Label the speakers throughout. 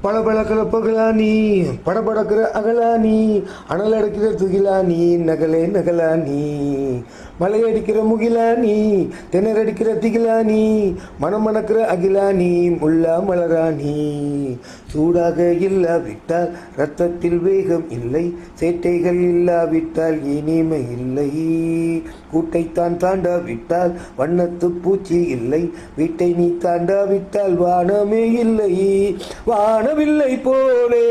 Speaker 1: பளபளக்கிற பகலானி படபடக்கிற அகலானி அனல் அடிக்கிற துகிலானி நகலே நகலானி மலையடிக்கிற முகிலானி திணறடிக்கிற திகிலானி மணமணக்கிற அகிலானி முல்லா மலராணி சூடாக இல்லாவிட்டால் இரத்தத்தில் வேகம் இல்லை சேட்டைகள் இல்லாவிட்டால் இனிமை இல்லை கூட்டைத்தான் தாண்டாவிட்டால் வண்ணத்து பூச்சி இல்லை வீட்டை நீ தாண்டாவிட்டால் வானமே இல்லை வானவில்லை போலே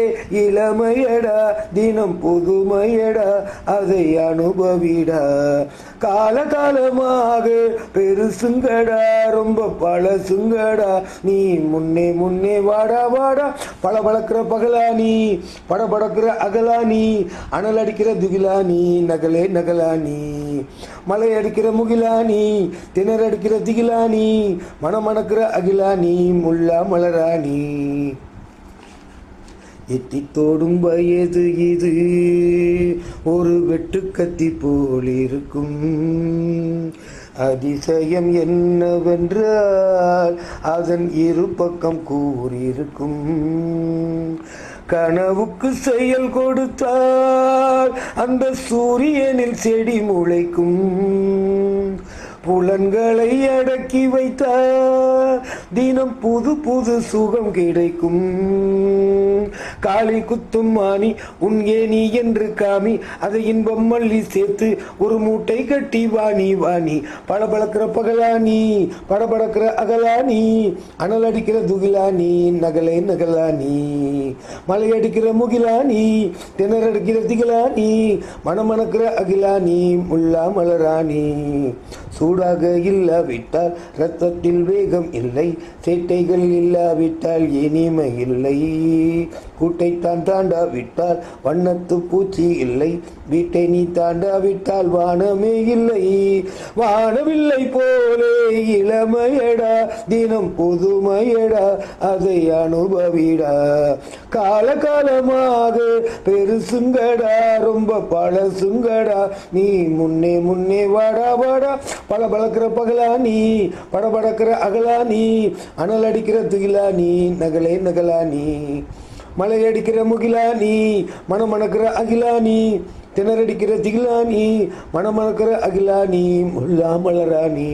Speaker 1: இளமையடா தினம் புதுமையடா அதை அனுபவிடா காலகாலமாக பெருசுங்கடா ரொம்ப பழசுங்கடா நீ முன்னே முன்னே வாடா வாடா பளபளக்கிற பகலானி படபடக்கிற அகலானி அனல் அடிக்கிற துகிலானி நகலே நகலானி மலை அடிக்கிற முகிலானி திணறடிக்கிற திகிலானி மணமணக்கிற அகிலானி முல்லா மலராணி எத்தி தோடும் வயது இது ஒரு வெட்டுக்கத்தி போல் இருக்கும் அதிசயம் என்னவென்றால் அதன் இரு பக்கம் கூறியிருக்கும் கனவுக்கு செயல் கொடுத்தால் அந்த சூரியனில் செடி முளைக்கும் புலன்களை அடக்கி வைத்தால் தினம் புது புது சுகம் கிடைக்கும் காளி குத்தும் மானி உன் ஏனி என்று காமி அதை இன்பம் மல்லி சேர்த்து ஒரு மூட்டை கட்டி வாணி வாணி பளபளக்கிற பகலானி படபடக்கிற அகலானி அனல் அடிக்கிற துகிலானி நகலே நகலானி மலை அடிக்கிற முகிலானி திணறடிக்கிற திகிலானி மணமணக்கிற அகிலானி முல்லா மலராணி சூடாக இல்லாவிட்டால் இரத்தத்தில் வேகம் இல்லை சேட்டைகள் இல்லாவிட்டால் இனிமை இல்லை கூட்டைத்தான் தாண்டாவிட்டால் வண்ணத்து பூச்சி இல்லை வீட்டை நீ தாண்டாவிட்டால் வானமே இல்லை வானவில்லை போலே இளமையடா தினம் புதுமையடா அதை அனுபவிடா காலகாலமாக பெருசுங்கடா ரொம்ப பழசுங்கடா நீ முன்னே முன்னே வாடா வாடா பளபளக்கிற பகலானி படபடக்கிற அகலானி அனல் அடிக்கிற துகிலானி நகலே நகலானி மலை அடிக்கிற முகிலானி மணமணக்கிற அகிலானி திணறடிக்கிற திகிலானி மணமணக்கிற அகிலானி முல்லா மலராணி